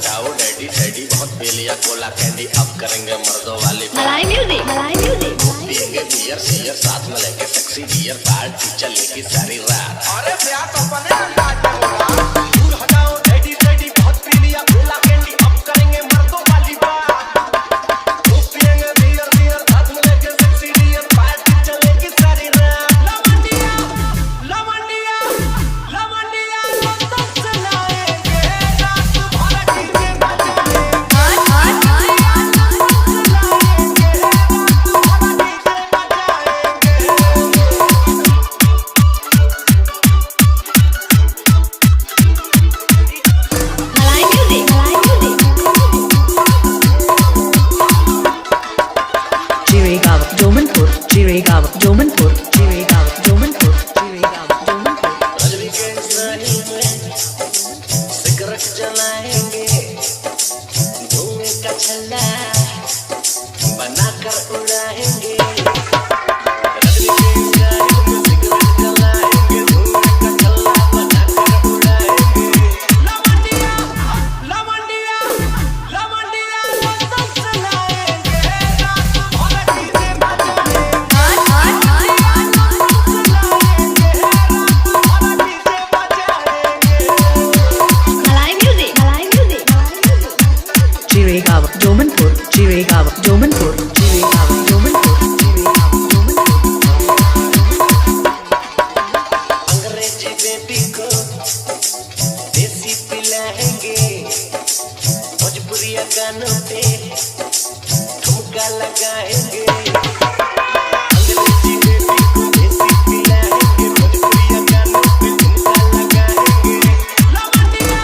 हटाओ daddy daddy बहुत पी लिया कोला कैंडी अब करेंगे मर्दों वाली मलाई म्यूजिक पियेंगे बियर सियर साथ में लेके सेक्सी बियर पार्टी चलेगी सारी रात। अरे प्यार तो बने अंदाज में होगा। दूर हटाओ डैडी डैडी बहुत पी लिया कोला कैंडी अब करेंगे मर्दों वाली बात। पियेंगे बियर सियर साथ में लेके सेक्सी बियर पार्टी चलेगी सारी रात। लवंडिया लवंडिया लवंडिया तो चलाएंगे रात भर डीजे बजाएंगे। Jiregaon, Domanpur, Jiregaon, Domanpur, Jiregaon, Domanpur. आज वीकेंड सारी में सिगरेट जलाएंगे, धुएं का छल्ला बनाकर उड़ाएंगे। आज वीकेंड सारी में सिगरेट जलाएंगे, धुएं का छल्ला बनाकर उड़ाएंगे। लवंडिया लवंडिया लवंडिया तो चलाएंगे रात भर डीजे बजाएंगे। Jiregaon, Domanpur, Jiregaon, Domanpur, Jiregaon, Domanpur, Jiregaon, Domanpur. अंग्रेजी बेबी को देसी पिलाएंगे, भोजपुरिया गानों पे ठुमका लगाएंगे। अंग्रेजी बेबी को देसी पिलाएंगे, भोजपुरिया गानों पे ठुमका लगाएंगे। लवंडिया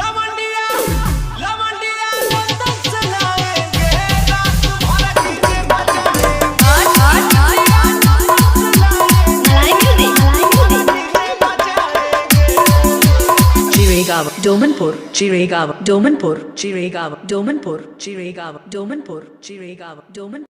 लवंडिया लवंडिया तो चलाएंगे रात भर डीजे बजाएंगे। Jiregaon, Domanpur, Jiregaon, Domanpur, Jiregaon, Domanpur, Jiregaon, Domanpur, Jiregaon, Domanpur.